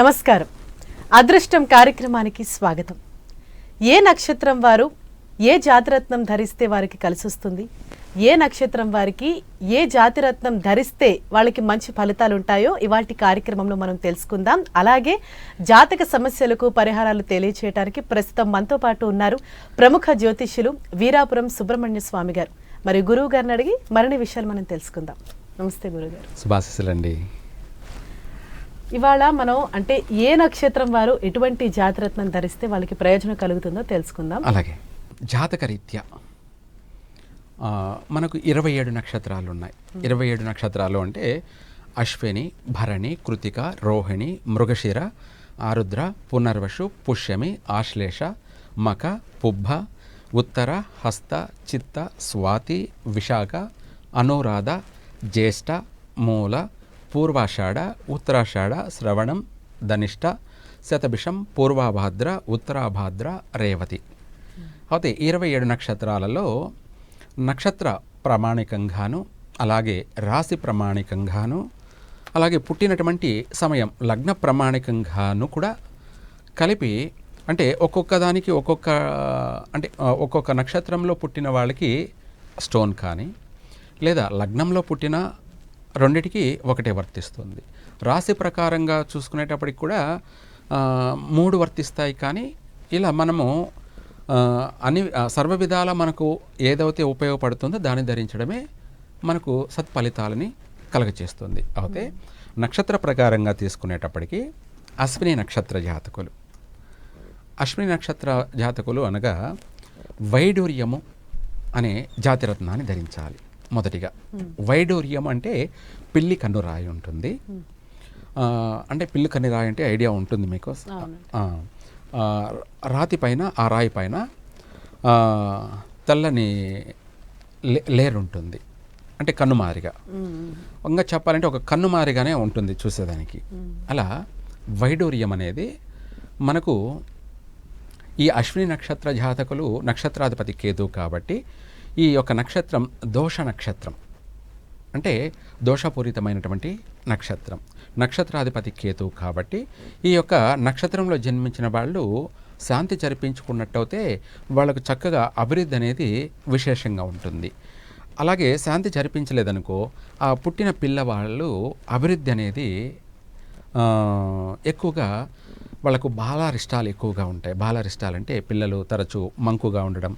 నమస్కారం. అదృష్టం కార్యక్రమానికి స్వాగతం. ఏ నక్షత్రం వారు ఏ జాతిరత్నం ధరిస్తే వారికి కలిసి వస్తుంది, ఏ నక్షత్రం వారికి ఏ జాతిరత్నం ధరిస్తే వాళ్ళకి మంచి ఫలితాలు ఉంటాయో ఇవాల్టి కార్యక్రమంలో మనం తెలుసుకుందాం. అలాగే జాతక సమస్యలకు పరిహారాలు తెలియచేయడానికి ప్రస్తుతం మనతో పాటు ఉన్నారు ప్రముఖ జ్యోతిష్యులు వీరాపురం సుబ్రహ్మణ్య స్వామి గారు. మరి గురువు గారిని అడిగి మరిన్ని విషయాలు మనం తెలుసుకుందాం. నమస్తే గురుగారు. శుభాశీస్సులండి. ఇవాళ మనం అంటే ఏ నక్షత్రం వారు ఎటువంటి జాతిరత్నం ధరిస్తే వాళ్ళకి ప్రయోజనం కలుగుతుందో తెలుసుకుందాం. అలాగే జాతక రీత్యా మనకు 27 నక్షత్రాలు ఉన్నాయి. 27 నక్షత్రాలు అంటే అశ్విని, భరణి, కృతిక, రోహిణి, మృగశిర, ఆరుద్ర, పునర్వసు, పుష్యమి, ఆశ్లేష, మక, పుబ్బ, ఉత్తర, హస్త, చిత్త, స్వాతి, విశాఖ, అనురాధ, జ్యేష్ఠ, మూల, పూర్వాషాఢ, ఉత్తరాషాఢ, శ్రవణం, ధనిష్ట, శతభిషం, పూర్వాభాద్ర, ఉత్తరాభాద్ర, రేవతి. అయితే 27 నక్షత్రాలలో నక్షత్ర ప్రామాణికంగాను, అలాగే రాశి ప్రామాణికంగాను, అలాగే పుట్టినటువంటి సమయం లగ్న ప్రామాణికంగాను కూడా కలిపి, అంటే ఒక్కొక్క దానికి ఒక్కొక్క నక్షత్రంలో పుట్టిన వాళ్ళకి స్టోన్ కానీ, లేదా లగ్నంలో పుట్టిన రెండిటికి ఒకటే వర్తిస్తుంది. రాశి ప్రకారంగా చూసుకునేటప్పటికి కూడా 3 వర్తిస్తాయి. కానీ ఇలా మనము సర్వ విధాల మనకు ఏదైతే ఉపయోగపడుతుందో దాన్ని ధరించడమే మనకు సత్ఫలితాలని కలగచేస్తుంది. అయితే నక్షత్ర ప్రకారంగా తీసుకునేటప్పటికి అశ్విని నక్షత్ర జాతకులు, అశ్విని నక్షత్ర జాతకులు అనగా వైడూర్యము అనే జాతిరత్నాన్ని ధరించాలి. మొదటిగా వైడూర్యం అంటే పిల్లి కన్నురాయి ఉంటుంది. అంటే పిల్లి కన్నురాయి అంటే ఐడియా ఉంటుంది మీకు. రాతి పైన, ఆ రాయి పైన తెల్లని లేరు ఉంటుంది, అంటే కన్నుమారిగా. ఇంకా చెప్పాలంటే ఒక కన్నుమారిగానే ఉంటుంది చూసేదానికి. అలా వైడూర్యం అనేది మనకు ఈ అశ్విని నక్షత్ర జాతకులు నక్షత్రాధిపతి కేతు కాబట్టి ఈ యొక్క నక్షత్రం దోష నక్షత్రం, అంటే దోషపూరితమైనటువంటి నక్షత్రం. నక్షత్రాధిపతి కేతు కాబట్టి ఈ యొక్క నక్షత్రంలో జన్మించిన వాళ్ళు శాంతి జరిపించుకున్నట్టయితే వాళ్ళకు చక్కగా అభివృద్ధి అనేది విశేషంగా ఉంటుంది. అలాగే శాంతి జరిపించలేదనుకో ఆ పుట్టిన పిల్లవాళ్ళు అభివృద్ధి అనేది ఎక్కువగా వాళ్ళకు బాలారిష్టాలు ఎక్కువగా ఉంటాయి. బాలారిష్టాలు అంటే పిల్లలు తరచూ మంకుగా ఉండడం,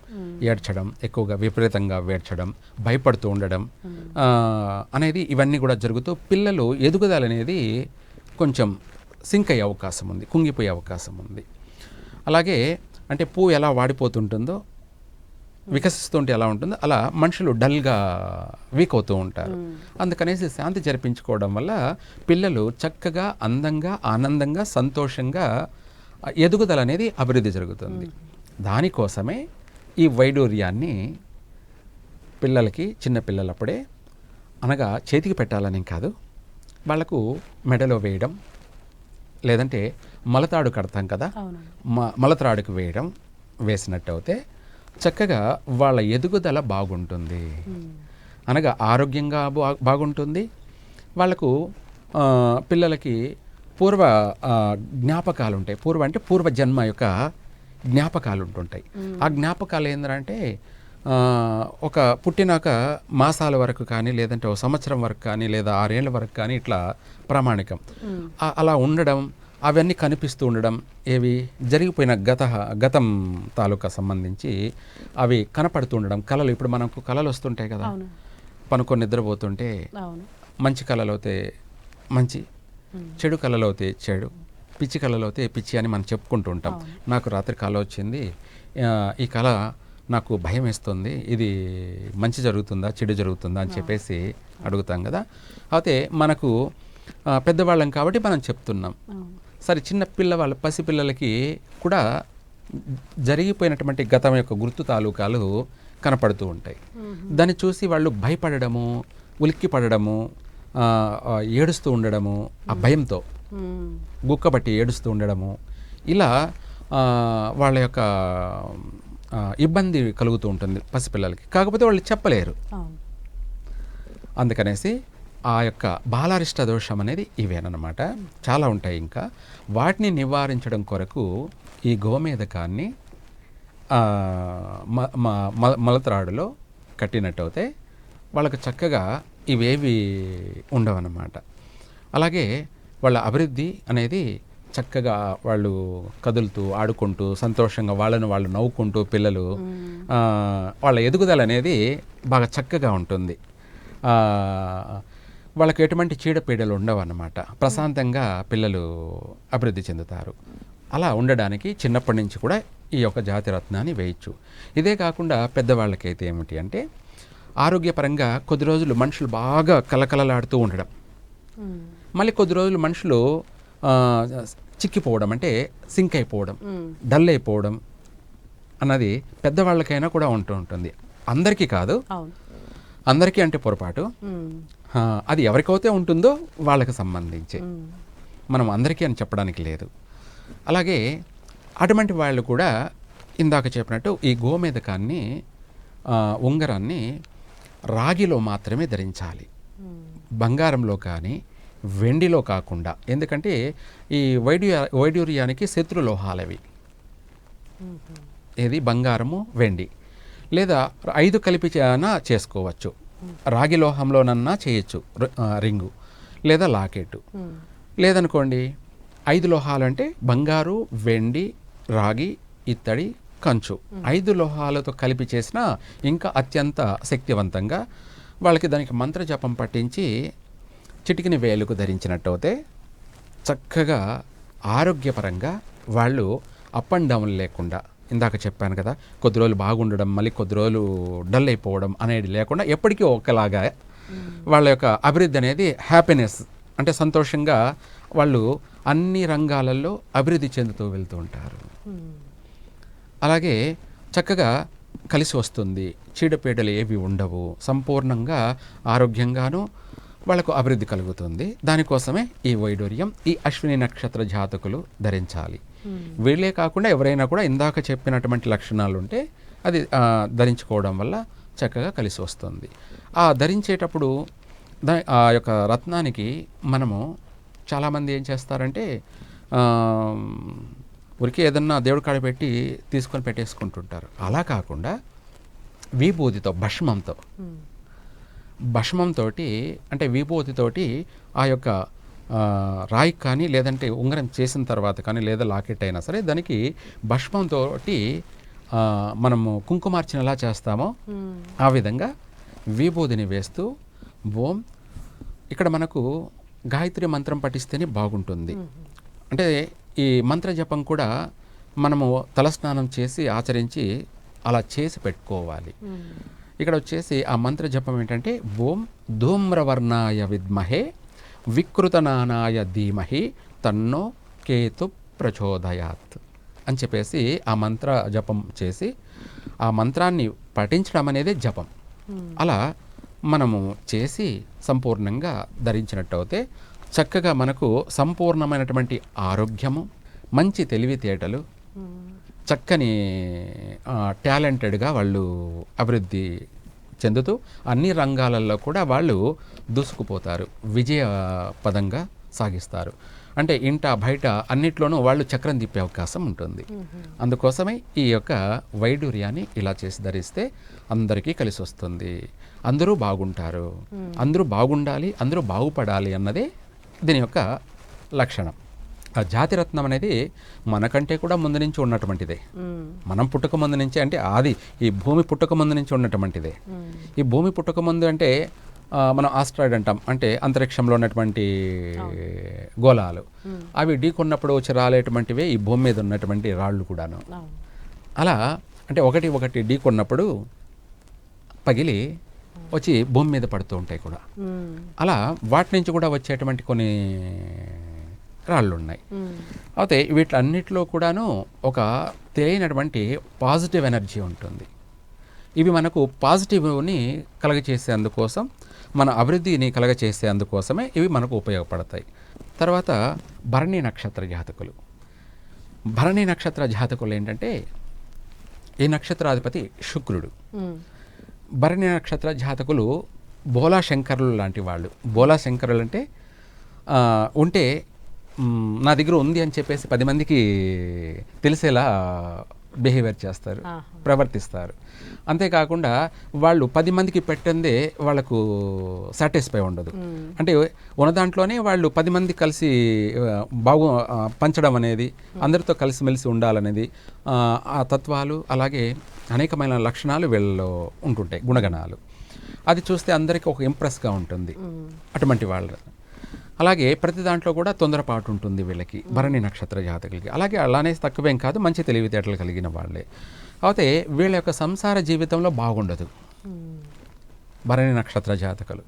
ఏడ్చడం, ఎక్కువగా విపరీతంగా ఏడ్చడం, భయపడుతూ ఉండడం అనేది ఇవన్నీ కూడా జరుగుతూ పిల్లలు ఎదుగుదల అనేది కొంచెం సింక్ అయ్యే అవకాశం ఉంది, కుంగిపోయే అవకాశం ఉంది. అలాగే అంటే పువ్వు ఎలా వాడిపోతుంటుందో, వికసిస్తుంటే ఎలా ఉంటుందో అలా మనుషులు డల్గా వీక్ అవుతూ ఉంటారు. అందుకనేసి శాంతి జరిపించుకోవడం వల్ల పిల్లలు చక్కగా, అందంగా, ఆనందంగా, సంతోషంగా ఎదుగుదల అనేది అభివృద్ధి జరుగుతుంది. దానికోసమే ఈ వైడూర్యాన్ని పిల్లలకి, చిన్న పిల్లలప్పుడే, అనగా చేతికి పెట్టాలని కాదు, వాళ్లకు మెడలో వేయడం, లేదంటే మలతాడు కడతాం కదా, మలతాడుకు వేసినట్టు అయితే చక్కగా వాళ్ళ ఎదుగుదల బాగుంటుంది. అనగా ఆరోగ్యంగా బాగుంటుంది. వాళ్ళకు పిల్లలకి పూర్వ జ్ఞాపకాలు ఉంటాయి. పూర్వ అంటే పూర్వజన్మ యొక్క జ్ఞాపకాలు ఉంటుంటాయి. ఆ జ్ఞాపకాలు ఏంటంటే ఒక పుట్టినాక మాసాల వరకు కానీ, లేదంటే ఒక సంవత్సరం వరకు కానీ, లేదా 6 ఏళ్ల వరకు కానీ ఇట్లా ప్రామాణికం అలా ఉండడం, అవన్నీ కనిపిస్తూ ఉండడం, ఏవి జరిగిపోయిన గతం తాలూకా సంబంధించి అవి కనపడుతూ ఉండడం. కళలు, ఇప్పుడు మనకు కళలు వస్తుంటాయి కదా, పనుకొని నిద్రపోతుంటే మంచి కళలు అవుతే మంచి, చెడు కళలు అవుతే చెడు, పిచ్చి కళలు అవుతే పిచ్చి అని మనం చెప్పుకుంటూ ఉంటాం. నాకు రాత్రి కళ వచ్చింది, ఈ కళ నాకు భయం వేస్తుంది, ఇది మంచి జరుగుతుందా చెడు జరుగుతుందా అని చెప్పేసి అడుగుతాం కదా. అయితే మనకు పెద్దవాళ్ళం కాబట్టి మనం చెప్తున్నాం. సరే, చిన్న పిల్లవాళ్ళ పసిపిల్లలకి కూడా జరిగిపోయినటువంటి గతం యొక్క గుర్తు తాలూకాలు కనపడుతూ ఉంటాయి. దాన్ని చూసి వాళ్ళు భయపడము, ఉలిక్కి పడడము, ఏడుస్తూ ఉండడము, ఆ భయంతో గుక్కబట్టి ఏడుస్తూ ఉండడము, ఇలా వాళ్ళ యొక్క ఇబ్బంది కలుగుతూ ఉంటుంది పసిపిల్లలకి. కాకపోతే వాళ్ళు చెప్పలేరు. అందుకనేసి ఆ యొక్క బాలారిష్ట దోషం అనేది ఇవేనమాట. చాలా ఉంటాయి. ఇంకా వాటిని నివారించడం కొరకు ఈ గోమేధకాన్ని మలత్రాడులో కట్టినట్టయితే వాళ్ళకు చక్కగా ఇవేవి ఉండవన్నమాట. అలాగే వాళ్ళ అభివృద్ధి అనేది చక్కగా వాళ్ళు కదులుతూ ఆడుకుంటూ సంతోషంగా వాళ్ళను వాళ్ళు నవ్వుకుంటూ పిల్లలు వాళ్ళ ఎదుగుదల అనేది బాగా చక్కగా ఉంటుంది. వాళ్ళకి ఎటువంటి చీడపీడలు ఉండవు అన్నమాట. ప్రశాంతంగా పిల్లలు అభివృద్ధి చెందుతారు. అలా ఉండడానికి చిన్నప్పటి నుంచి కూడా ఈ యొక్క జాతిరత్నాన్ని వేయచ్చు. ఇదే కాకుండా పెద్దవాళ్ళకైతే ఏమిటి అంటే ఆరోగ్యపరంగా కొద్ది రోజులు మనుషులు బాగా కలకలలాడుతూ ఉండడం, మళ్ళీ కొద్ది రోజులు మనుషులు చిక్కిపోవడం, అంటే సింక్ అయిపోవడం, డల్ అయిపోవడం అన్నది పెద్దవాళ్ళకైనా కూడా ఉంటూ ఉంటుంది. అందరికీ కాదు, అందరికీ అంటే పొరపాటు. అది ఎవరికైతే ఉంటుందో వాళ్ళకి సంబంధించి, మనం అందరికీ అని చెప్పడానికి లేదు. అలాగే అటువంటి వాళ్ళు కూడా ఇందాక చెప్పినట్టు ఈ గోమేధకాన్ని ఉంగరాన్ని రాగిలో మాత్రమే ధరించాలి, బంగారంలో కానీ వెండిలో కాకుండా. ఎందుకంటే ఈ వైడూర్యానికి శత్రులోహాలవి, ఏది బంగారము వెండి, లేదా 5 కలిపి చేసుకోవచ్చు. రాగి లోహంలోనన్నా చేయొచ్చు రింగు లేదా లాకెట్టు. లేదనుకోండి 5 లోహాలు అంటే బంగారు, వెండి, రాగి, ఇత్తడి, కంచు 5 లోహాలతో కలిపి చేసిన ఇంకా అత్యంత శక్తివంతంగా వాళ్ళకి దానికి మంత్రజపం పట్టించి చిటికిన వేలుకు ధరించినట్టయితే చక్కగా ఆరోగ్యపరంగా వాళ్ళు అప్ అండ్ డౌన్ లేకుండా, ఇందాక చెప్పాను కదా, కొద్ది రోజులు బాగుండడం మళ్ళీ కొద్ది రోజులు డల్ అయిపోవడం అనేది లేకుండా ఎప్పటికీ ఒకలాగా వాళ్ళ యొక్క అభివృద్ధి అనేది హ్యాపీనెస్, అంటే సంతోషంగా వాళ్ళు అన్ని రంగాలలో అభివృద్ధి చెందుతూ వెళ్తూ ఉంటారు. అలాగే చక్కగా కలిసి వస్తుంది, చీడపీడలు ఏవి ఉండవు, సంపూర్ణంగా ఆరోగ్యంగాను వాళ్ళకు అభివృద్ధి కలుగుతుంది. దానికోసమే ఈ వైడూర్యం ఈ అశ్విని నక్షత్ర జాతకులు ధరించాలి. వీళ్ళే కాకుండా ఎవరైనా కూడా ఇందాక చెప్పినటువంటి లక్షణాలు ఉంటే అది ధరించుకోవడం వల్ల చక్కగా కలిసి వస్తుంది. ఆ ధరించేటప్పుడు ఆ యొక్క రత్నానికి మనము చాలామంది ఏం చేస్తారంటే ఊరికి ఏదన్నా దేవుడి కాడ పెట్టి తీసుకొని పెట్టేసుకుంటుంటారు. అలా కాకుండా విభూతితో భస్మంతో అంటే విభూతితోటి ఆ యొక్క రాయి కానీ లేదంటే ఉంగరం చేసిన తర్వాత కానీ లేదా లాకెట్ అయినా సరే దానికి భస్మంతో మనము కుంకుమార్చన ఎలా చేస్తామో ఆ విధంగా విభూతిని వేస్తూ ఓం, ఇక్కడ మనకు గాయత్రి మంత్రం పఠిస్తేనే బాగుంటుంది. అంటే ఈ మంత్ర జపం కూడా మనము తలస్నానం చేసి ఆచరించి అలా చేసి పెట్టుకోవాలి. ఇక్కడ వచ్చేసి ఆ మంత్ర జపం ఏంటంటే ఓం ధూమ్రవర్ణాయ విద్మహే వికృతనానాయ ధీమహి తన్నో కేతు ప్రచోదయాత్ అని చెప్పేసి ఆ మంత్ర జపం చేసి ఆ మంత్రాన్ని పఠించడం అనేది జపం. అలా మనము చేసి సంపూర్ణంగా ధరించినట్టయితే చక్కగా మనకు సంపూర్ణమైనటువంటి ఆరోగ్యము, మంచి తెలివితేటలు, చక్కని టాలెంటెడ్గా వాళ్ళు అభివృద్ధి చెందుతూ అన్ని రంగాలలో కూడా వాళ్ళు దూసుకుపోతారు, విజయ పదంగా సాగిస్తారు. అంటే ఇంట బయట అన్నిట్లోనూ వాళ్ళు చక్రం తిప్పే అవకాశం ఉంటుంది. అందుకోసమే ఈ యొక్క వైడూర్యాన్ని ఇలా చేసి ధరిస్తే అందరికీ కలిసి వస్తుంది, అందరూ బాగుంటారు, అందరూ బాగుండాలి, అందరూ బాగుపడాలి అన్నదే దీని యొక్క లక్షణం. ఆ జాతిరత్నం అనేది మనకంటే కూడా ముందు నుంచి ఉన్నటువంటిదే. మనం పుట్టక ముందు నుంచి, అంటే ఆది ఈ భూమి పుట్టక ముందు నుంచి ఉన్నటువంటిదే. ఈ భూమి పుట్టక ముందు అంటే మనం ఆస్ట్రాయిడ్ అంటాం, అంటే అంతరిక్షంలో ఉన్నటువంటి గోళాలు, అవి ఢీకొన్నప్పుడు వచ్చి రాలేటువంటివే ఈ భూమి మీద ఉన్నటువంటి రాళ్ళు కూడాను. అలా అంటే ఒకటి ఢీకొన్నప్పుడు పగిలి వచ్చి భూమి మీద పడుతూ ఉంటాయి కూడా. అలా వాటి నుంచి కూడా వచ్చేటువంటి కొన్ని రాళ్ళు ఉన్నాయి. అయితే వీటన్నిటిలో కూడాను ఒక తెలియనటువంటి పాజిటివ్ ఎనర్జీ ఉంటుంది. ఇవి మనకు పాజిటివ్ని కలగచేసేందుకోసం, మన అభివృద్ధిని కలగచేసేందుకోసమే ఇవి మనకు ఉపయోగపడతాయి. తర్వాత భరణి నక్షత్ర జాతకులు. భరణి నక్షత్ర జాతకులు ఏంటంటే ఈ నక్షత్రాధిపతి శుక్రుడు. భరణి నక్షత్ర జాతకులు బోలా శంకరులు లాంటి వాళ్ళు. బోలా శంకరులు అంటే ఉంటే నా దగ్గర ఉంది అని చెప్పేసి 10 మందికి తెలిసేలా బిహేవియర్ చేస్తారు, ప్రవర్తిస్తారు. అంతేకాకుండా వాళ్ళు 10 మందికి పెట్టందే వాళ్ళకు సాటిస్ఫై ఉండదు. అంటే ఉన్న దాంట్లోనే వాళ్ళు 10 మంది కలిసి పంచడం అనేది, అందరితో కలిసిమెలిసి ఉండాలనేది ఆ తత్వాలు, అలాగే అనేకమైన లక్షణాలు వీళ్ళలో ఉంటుంటాయి, గుణగణాలు. అది చూస్తే అందరికీ ఒక ఇంప్రెస్గా ఉంటుంది అటువంటి వాళ్ళు. అలాగే ప్రతి దాంట్లో కూడా తొందరపాటు ఉంటుంది వీళ్ళకి, భరణి నక్షత్ర జాతకులకి. అలానే తక్కువేం కాదు, మంచి తెలివితేటలు కలిగిన వాళ్ళే. అయితే వీళ్ళ యొక్క సంసార జీవితంలో బాగుండదు భరణి నక్షత్ర జాతకులు.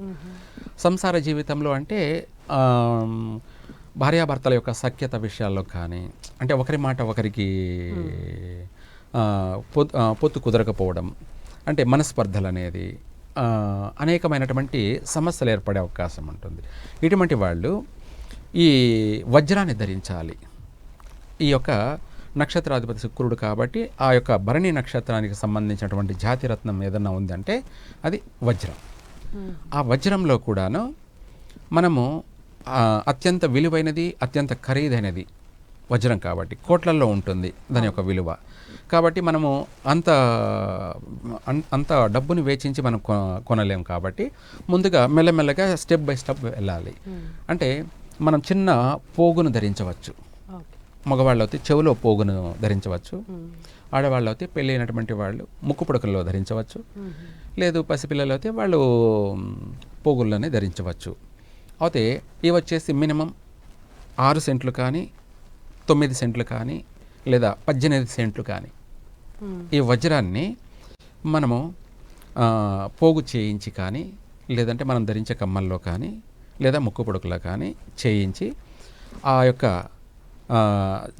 సంసార జీవితంలో అంటే భార్యాభర్తల యొక్క సఖ్యత విషయాల్లో కానీ, అంటే ఒకరి మాట ఒకరికి పొత్తు కుదరకపోవడం, అంటే మనస్పర్ధలు అనేది, అనేకమైనటువంటి సమస్యలు ఏర్పడే అవకాశం ఉంటుంది. ఇటువంటి వాళ్ళు ఈ వజ్రాన్ని ధరించాలి. ఈ యొక్క నక్షత్రాధిపతి శుక్రుడు కాబట్టి ఆ యొక్క భరణి నక్షత్రానికి సంబంధించినటువంటి జాతిరత్నం ఏదన్నా ఉందంటే అది వజ్రం. ఆ వజ్రంలో కూడాను మనము అత్యంత విలువైనది, అత్యంత ఖరీదైనది వజ్రం కాబట్టి కోట్లల్లో ఉంటుంది దాని యొక్క విలువ. కాబట్టి మనము అంత డబ్బుని వేచించి మనం కొనలేం. కాబట్టి ముందుగా మెల్లమెల్లగా స్టెప్ బై స్టెప్ వెళ్ళాలి. అంటే మనం చిన్న పోగును ధరించవచ్చు. మగవాళ్ళు అయితే చెవిలో పోగును ధరించవచ్చు, ఆడవాళ్ళు అయితే పెళ్ళైనటువంటి వాళ్ళు ముక్కు పుడకల్లో ధరించవచ్చు, లేదు పసిపిల్లలు అయితే వాళ్ళు పోగుల్లోనే ధరించవచ్చు. అయితే ఇవి వచ్చేసి మినిమం 6 సెంట్లు కానీ 9 సెంట్లు కానీ లేదా 18 సెంట్లు కానీ ఈ వజ్రాన్ని మనము పోగు చేయించి కానీ, లేదంటే మనం ధరించే కమ్మల్లో కానీ, లేదా ముక్కు పొడుకులో కానీ చేయించి ఆ యొక్క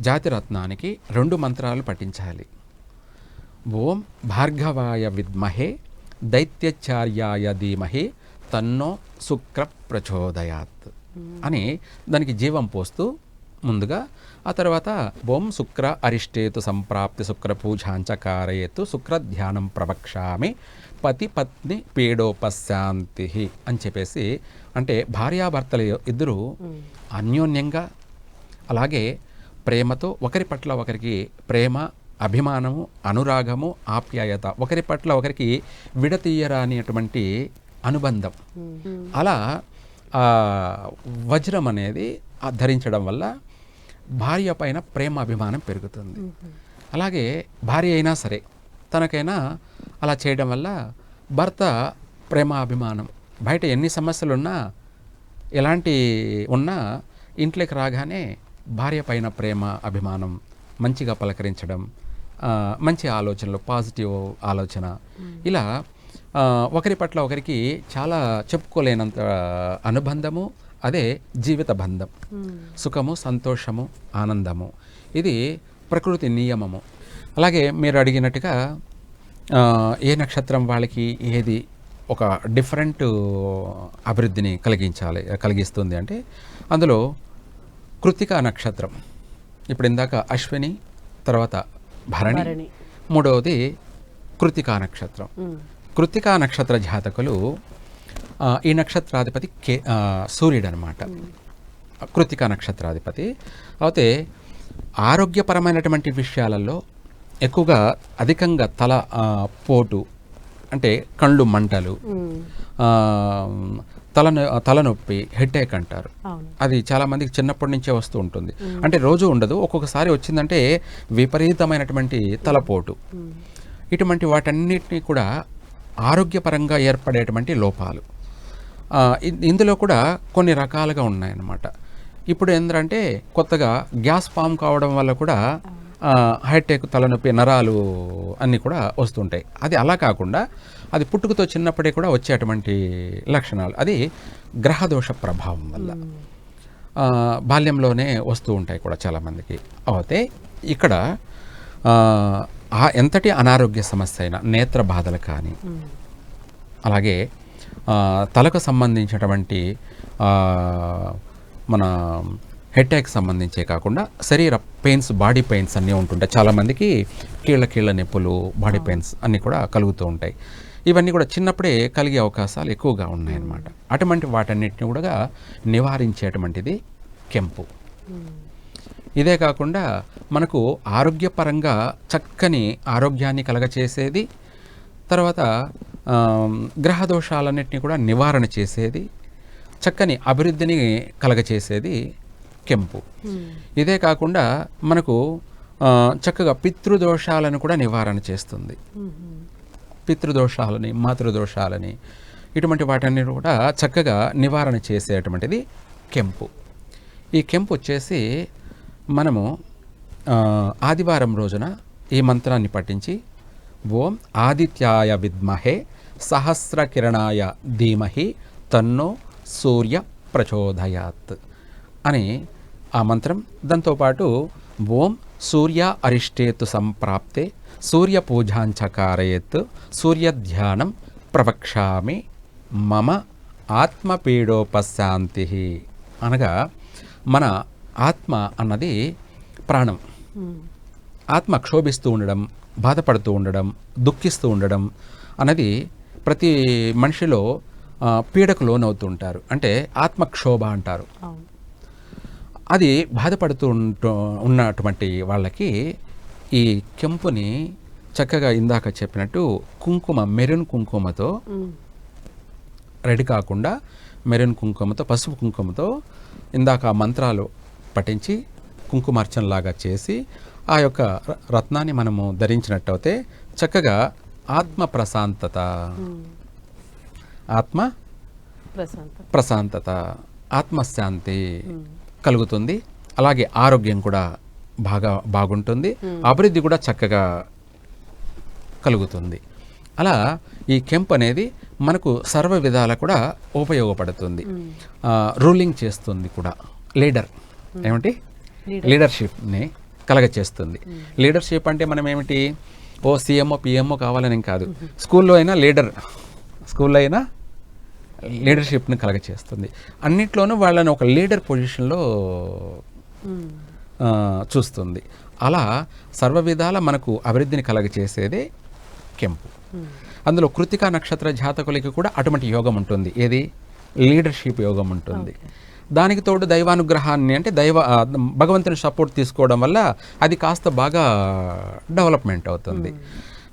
జాతిరత్నానికి 2 మంత్రాలు పఠించాలి. ఓం భార్గవాయ విద్మహే దైత్యచార్యాయ ధీమహి తన్నో శుక్ర ప్రచోదయాత్ అని దానికి జీవం పోస్తూ ముందుగా, ఆ తర్వాత ఓం శుక్ర అరిష్టేతు సంప్రాప్తి శుక్ర పూజాంచ కారయేతు శుక్ర ధ్యానం ప్రవక్ష్యామి పతి పత్ని పీడోపశాంతి అని చెప్పేసి, అంటే భార్యాభర్తలు ఇద్దరు అన్యోన్యంగా, అలాగే ప్రేమతో ఒకరి పట్ల ఒకరికి ప్రేమ, అభిమానము, అనురాగము, ఆప్యాయత, ఒకరి పట్ల ఒకరికి విడతీయరానిటువంటి అనుబంధం, అలా వజ్రం అనేది ధరించడం వల్ల భార్య పైన ప్రేమ, అభిమానం పెరుగుతుంది. అలాగే భార్య అయినా సరే తనకైనా అలా చేయడం వల్ల భర్త ప్రేమ, అభిమానం, బయట ఎన్ని సమస్యలున్నా ఎలాంటి ఉన్నా ఇంట్లోకి రాగానే భార్య పైన ప్రేమ, అభిమానం, మంచిగా పలకరించడం, మంచి ఆలోచనలు, పాజిటివ్ ఆలోచన, ఇలా ఒకరి పట్ల ఒకరికి చాలా చెప్పుకోలేనంత అనుబంధము, అదే జీవిత బంధం. సుఖము, సంతోషము, ఆనందము, ఇది ప్రకృతి నియమము. అలాగే మీరు అడిగినట్టుగా ఏ నక్షత్రం వాళ్ళకి ఏది ఒక డిఫరెంట్ అభివృద్ధిని కలిగిస్తుంది అంటే అందులో కృత్తికా నక్షత్రం, ఇప్పుడు ఇందాక అశ్విని, తర్వాత భరణి, మూడవది కృత్తికా నక్షత్రం. కృత్తికా నక్షత్ర జాతకులు ఈ నక్షత్రాధిపతి సూర్యుడు అనమాట, కృత్తికా నక్షత్రాధిపతి. అయితే ఆరోగ్యపరమైనటువంటి విషయాలలో ఎక్కువగా అధికంగా పోటు, అంటే కళ్ళు మంటలు, తలనొప్పి, హెడేక్ అంటారు. అది చాలామందికి చిన్నప్పటి నుంచే వస్తూ ఉంటుంది. అంటే రోజు ఉండదు, ఒక్కొక్కసారి వచ్చిందంటే విపరీతమైనటువంటి తలపోటు. ఇటువంటి వాటన్నిటినీ కూడా ఆరోగ్యపరంగా ఏర్పడేటువంటి లోపాలు. ఇందులో కూడా కొన్ని రకాలుగా ఉన్నాయన్నమాట. ఇప్పుడు ఏంటంటే కొత్తగా గ్యాస్ ఫామ్ కావడం వల్ల కూడా హైటెక్, తలనొప్పి, నరాలు అన్నీ కూడా వస్తుంటాయి. అది అలా కాకుండా అది పుట్టుకతో చిన్నప్పుడే కూడా వచ్చేటువంటి లక్షణాలు. అది గ్రహదోష ప్రభావం వల్ల బాల్యంలోనే వస్తూ ఉంటాయి కూడా చాలామందికి. అయితే ఇక్కడ ఎంతటి అనారోగ్య సమస్య అయినా, నేత్ర బాధలు కానీ, అలాగే తలకు సంబంధించినటువంటి మన హెడ్ సంబంధించే కాకుండా శరీర పెయిన్స్, బాడీ పెయిన్స్ అన్నీ ఉంటుంటాయి. చాలామందికి కీళ్ళ నొప్పులు, బాడీ పెయిన్స్ అన్నీ కూడా కలుగుతూ ఉంటాయి. ఇవన్నీ కూడా చిన్నప్పుడే కలిగే అవకాశాలు ఎక్కువగా ఉన్నాయన్నమాట. అటువంటి వాటన్నిటిని కూడా నివారించేటువంటిది కెంపు. ఇదే కాకుండా మనకు ఆరోగ్యపరంగా చక్కని ఆరోగ్యాన్ని కలగచేసేది, తర్వాత గ్రహదోషాలన్నింటినీ కూడా నివారణ చేసేది, చక్కని అభివృద్ధిని కలగచేసేది కెంపు. ఇదే కాకుండా మనకు చక్కగా పితృదోషాలను కూడా నివారణ చేస్తుంది. పితృదోషాలని, మాతృదోషాలని, ఇటువంటి వాటన్ని కూడా చక్కగా నివారణ చేసేటువంటిది కెంపు. ఈ కెంపు వచ్చేసి మనము ఆదివారం రోజున ఈ మంత్రాన్ని పఠించి ఓం ఆదిత్యాయ విద్మహే సహస్రకిరణాయ ధీమహి తన్నో సూర్య ప్రచోదయాత్ అని ఆ మంత్రం, దాంతోపాటు ఓం సూర్య అరిష్టేతు సంప్రాప్తే సూర్య పూజాంచకారయేత్ సూర్యధ్యానం ప్రవక్ష్యామి మమ ఆత్మపీడోపశాంతి. అనగా మన ఆత్మ అన్నది ప్రాణం. ఆత్మ క్షోభిస్తూ ఉండడం, బాధపడుతూ ఉండడం, దుఃఖిస్తూ ఉండడం అన్నది ప్రతి మనిషిలో పీడకు లోనవుతూ ఉంటారు. అంటే ఆత్మక్షోభ అంటారు. అది బాధపడుతూ ఉన్నటువంటి వాళ్ళకి ఈ కెంపుని చక్కగా ఇందాక చెప్పినట్టు కుంకుమ, మెరూన్ కుంకుమతో, రెడ్ కాకుండా మెరూన్ కుంకుమతో, పసుపు కుంకుమతో ఇందాక మంత్రాలు పఠించి కుంకుమార్చనలాగా చేసి ఆ యొక్క రత్నాన్ని మనము ధరించినట్టయితే చక్కగా ఆత్మ ప్రశాంతత, ఆత్మ ప్రశాంతత, ఆత్మశాంతి కలుగుతుంది. అలాగే ఆరోగ్యం కూడా బాగుంటుంది, అభివృద్ధి కూడా చక్కగా కలుగుతుంది. అలా ఈ కెంప్ అనేది మనకు సర్వ విధాల కూడా ఉపయోగపడుతుంది. రూలింగ్ చేస్తుంది కూడా. ఏమిటి లీడర్షిప్ని కలగచేస్తుంది. లీడర్షిప్ అంటే మనం ఏమిటి, ఓ సీఎంఓ పిఎంఓ కావాలని కాదు. స్కూల్లో అయినా లీడర్షిప్ని కలగచేస్తుంది. అన్నిట్లోనూ వాళ్ళని ఒక లీడర్ పొజిషన్లో చూస్తుంది. అలా సర్వ విధాల మనకు అభివృద్ధిని కలగచేసేదే కెంపు. అందులో కృతికా నక్షత్ర జాతకులకి కూడా అటువంటి యోగం ఉంటుంది. ఏది, లీడర్షిప్ యోగం ఉంటుంది. దానికి తోడు దైవానుగ్రహాన్ని, అంటే భగవంతుని సపోర్ట్ తీసుకోవడం వల్ల అది కాస్త బాగా డెవలప్మెంట్ అవుతుంది.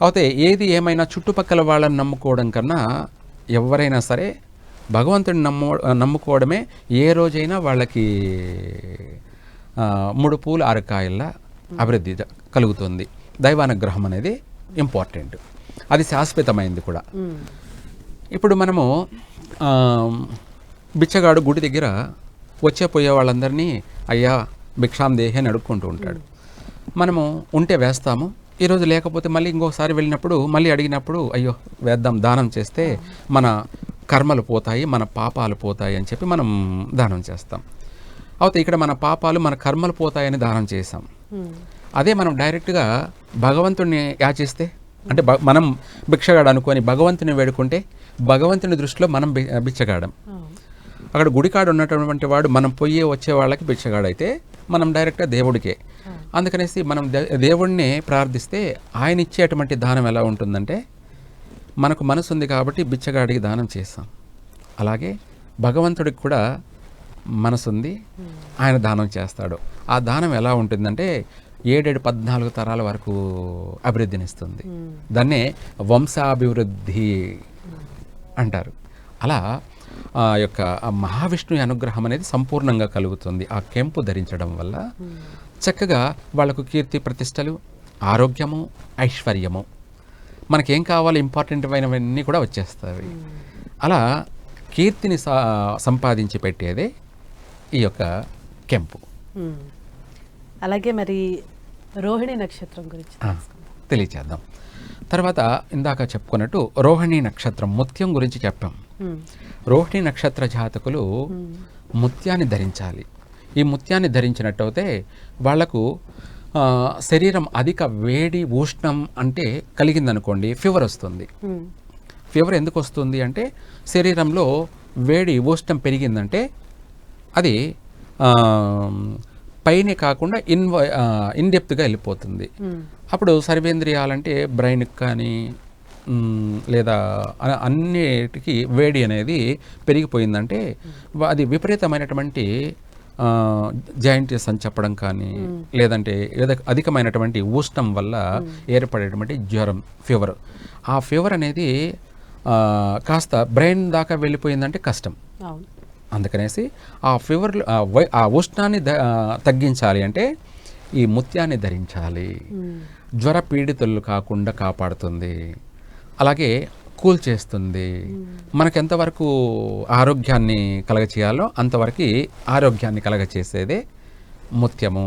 అయితే ఏది ఏమైనా చుట్టుపక్కల వాళ్ళని నమ్ముకోవడం కన్నా ఎవరైనా సరే భగవంతుని నమ్ముకోవడమే ఏ రోజైనా వాళ్ళకి 3 పూలు 6 కాయల అభివృద్ధి కలుగుతుంది. దైవానుగ్రహం అనేది ఇంపార్టెంట్, అది శాశ్వతమైంది కూడా. ఇప్పుడు మనము బిచ్చగాడు గుడి దగ్గర పోయే వాళ్ళందరినీ అయ్యా భిక్షాం దేహి అని అడుక్కుంటూ ఉంటాడు. మనము ఉంటే వేస్తాము, ఈరోజు లేకపోతే మళ్ళీ ఇంకోసారి వెళ్ళినప్పుడు మళ్ళీ అడిగినప్పుడు అయ్యో వేద్దాం, దానం చేస్తే మన కర్మలు పోతాయి, మన పాపాలు పోతాయి అని చెప్పి మనం దానం చేస్తాం. అయితే ఇక్కడ మన పాపాలు, మన కర్మలు పోతాయని దానం చేసాం. అదే మనం డైరెక్ట్గా భగవంతుడిని యాచిస్తే, అంటే మనం భిక్షగాడు అనుకొని భగవంతుని వేడుకుంటే భగవంతుని దృష్టిలో మనం బిచ్చగాడం. అక్కడ గుడికాడు ఉన్నటువంటి వాడు మనం వచ్చే వాళ్ళకి బిచ్చగాడైతే మనం డైరెక్ట్గా దేవుడికే. అందుకనేసి మనం దేవుడిని ప్రార్థిస్తే ఆయన ఇచ్చేటువంటి దానం ఎలా ఉంటుందంటే, మనకు మనసు ఉంది కాబట్టి బిచ్చగాడికి దానం చేస్తాం. అలాగే భగవంతుడికి కూడా మనసు ఉంది, ఆయన దానం చేస్తాడు. ఆ దానం ఎలా ఉంటుందంటే 7-14 తరాల వరకు అభివృద్ధినిస్తుంది. దాన్నే వంశాభివృద్ధి అంటారు. అలా ఆ యొక్క మహావిష్ణువు అనుగ్రహం అనేది సంపూర్ణంగా కలుగుతుంది ఆ కెంపు ధరించడం వల్ల. చక్కగా వాళ్ళకు కీర్తి ప్రతిష్టలు, ఆరోగ్యము, ఐశ్వర్యము, మనకేం కావాలి ఇంపార్టెంట్ అయినవన్నీ కూడా వచ్చేస్తాయి. అలా కీర్తిని సంపాదించి పెట్టేదే ఈ యొక్క కెంపు. అలాగే మరి రోహిణి నక్షత్రం గురించి తెలియచేద్దాం. తర్వాత ఇందాక చెప్పుకున్నట్టు రోహిణి నక్షత్రం ముత్యం గురించి చెప్పాం. రోహిణి నక్షత్ర జాతకులు ముత్యాన్ని ధరించాలి. ఈ ముత్యాన్ని ధరించినట్టయితే వాళ్లకు శరీరం అధిక వేడి ఉష్ణం అంటే కలిగిందనుకోండి, ఫీవర్ వస్తుంది. ఫీవర్ ఎందుకు వస్తుంది అంటే శరీరంలో వేడి ఉష్ణం పెరిగిందంటే అది పైనే కాకుండా ఇన్డెప్త్గా వెళ్ళిపోతుంది. అప్పుడు సర్వేంద్రియాలంటే బ్రెయిన్కి కానీ లేదా అన్నిటికీ వేడి అనేది పెరిగిపోయిందంటే అది విపరీతమైనటువంటి జాయింటిస్ అని చెప్పడం కానీ లేదంటే అధికమైనటువంటి ఉష్ణం వల్ల ఏర్పడేటువంటి జ్వరం, ఫీవర్. ఆ ఫీవర్ అనేది కాస్త బ్రెయిన్ దాకా వెళ్ళిపోయిందంటే కష్టం. అందుకనేసి ఆ ఫీవర్ ఆ ఉష్ణాన్ని తగ్గించాలి అంటే ఈ ముత్యాన్ని ధరించాలి. జ్వర పీడితులు కాకుండా కాపాడుతుంది, అలాగే కూల్ చేస్తుంది. మనకు ఎంతవరకు ఆరోగ్యాన్ని కలగచేయాలో అంతవరకు ఆరోగ్యాన్ని కలగచేసేదే ముత్యము.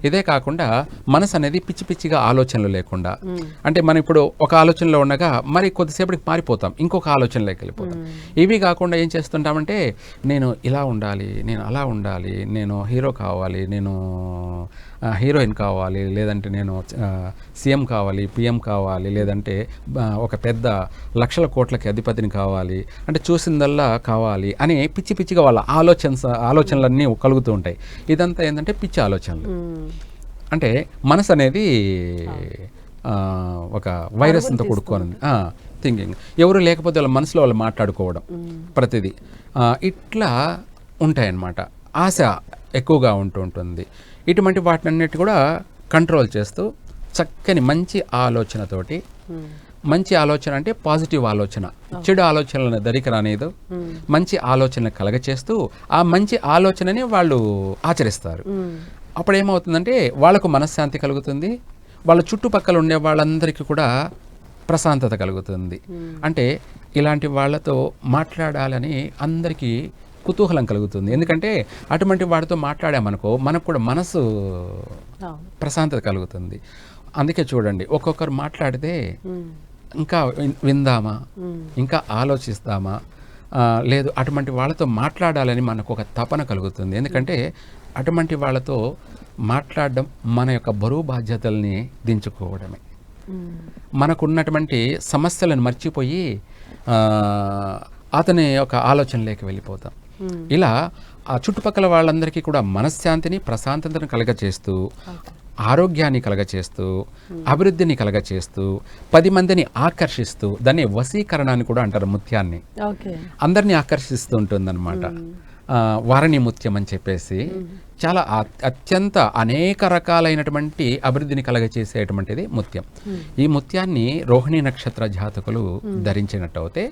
ఇదే కాకుండా మనసు అనేది పిచ్చి పిచ్చిగా ఆలోచనలు లేకుండా, అంటే మనం ఇప్పుడు ఒక ఆలోచనలో ఉండగా మరి కొద్దిసేపటికి మారిపోతాం, ఇంకొక ఆలోచనలోకి వెళ్ళిపోతాం. ఇవి కాకుండా ఏం చేస్తుంటామంటే నేను ఇలా ఉండాలి, నేను అలా ఉండాలి, నేను హీరో కావాలి, నేను హీరోయిన్ కావాలి, లేదంటే నేను సీఎం కావాలి, పిఎం కావాలి, లేదంటే ఒక పెద్ద లక్షల కోట్లకి అధిపతిని కావాలి, అంటే చూసిందల్లా కావాలి అని పిచ్చి పిచ్చిగా వాళ్ళ ఆలోచనలన్నీ కలుగుతూ ఉంటాయి. ఇదంతా ఏంటంటే పిచ్చి ఆలోచనలు. అంటే మనసు అనేది ఒక వైరస్తో కూడుకోనుంది. థింకింగ్ ఎవరు లేకపోతే వాళ్ళ మనసులో వాళ్ళు మాట్లాడుకోవడం ప్రతిదీ ఇట్లా ఉంటాయన్నమాట. ఆశ ఎక్కువగా ఉంటుంది. ఇటువంటి వాటినన్నిటి కూడా కంట్రోల్ చేస్తూ చక్కని మంచి ఆలోచనతోటి, మంచి ఆలోచన అంటే పాజిటివ్ ఆలోచన, చెడు ఆలోచనలను దరికి రానేదు, మంచి ఆలోచన కలగచేస్తూ ఆ మంచి ఆలోచనని వాళ్ళు ఆచరిస్తారు. అప్పుడు ఏమవుతుందంటే వాళ్ళకు మనశ్శాంతి కలుగుతుంది, వాళ్ళ చుట్టుపక్కల ఉండే వాళ్ళందరికీ కూడా ప్రశాంతత కలుగుతుంది. అంటే ఇలాంటి వాళ్ళతో మాట్లాడాలని అందరికీ కుతూహలం కలుగుతుంది. ఎందుకంటే అటువంటి వాడితో మాట్లాడామనుకో మనకు కూడా మనసు ప్రశాంతత కలుగుతుంది. అందుకే చూడండి, ఒక్కొక్కరు మాట్లాడితే ఇంకా విందామా, ఇంకా ఆలోచిస్తామా, లేదు అటువంటి వాళ్ళతో మాట్లాడాలని మనకు ఒక తపన కలుగుతుంది. ఎందుకంటే అటువంటి వాళ్ళతో మాట్లాడడం మన యొక్క బరువు బాధ్యతల్ని దించుకోవడమే. మనకున్నటువంటి సమస్యలను మర్చిపోయి అతని యొక్క ఆలోచనలోకి వెళ్ళిపోతాం. ఇలా ఆ చుట్టుపక్కల వాళ్ళందరికీ కూడా మనశ్శాంతిని, ప్రశాంతతను కలగచేస్తూ, ఆరోగ్యాన్ని కలగచేస్తూ, అభివృద్ధిని కలగచేస్తూ, 10 మందిని ఆకర్షిస్తూ, దాన్ని వశీకరణాన్ని కూడా అంటారు ముత్యాన్ని. అందరినీ ఆకర్షిస్తూ ఉంటుందన్నమాట. వారణి ముత్యం అని చెప్పేసి చాలా అత్యంత అనేక రకాలైనటువంటి అభివృద్ధిని కలగచేసేటువంటిది ముత్యం. ఈ ముత్యాన్ని రోహిణి నక్షత్ర జాతకులు ధరించినట్టయితే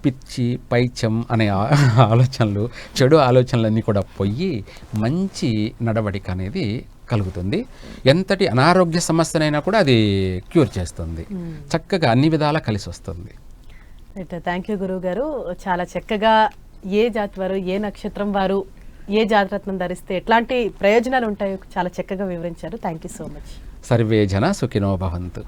పిచ్చి, పైత్యం అనే ఆలోచనలు, చెడు ఆలోచనలన్నీ కూడా పోయి మంచి నడవడిక అనేది కలుగుతుంది. ఎంతటి అనారోగ్య సమస్యనైనా కూడా అది క్యూర్ చేస్తుంది. చక్కగా అన్ని విధాలా కలిసి వస్తుంది. థ్యాంక్ యూ గురువు గారు. చాలా చక్కగా ఏ జాతి వారు, ఏ నక్షత్రం వారు, ఏ జాతరత్నం ధరిస్తే ఎట్లాంటి ప్రయోజనాలు ఉంటాయో చాలా చక్కగా వివరించారు. Thank you so much. Survey జన సుఖినో భవంతు.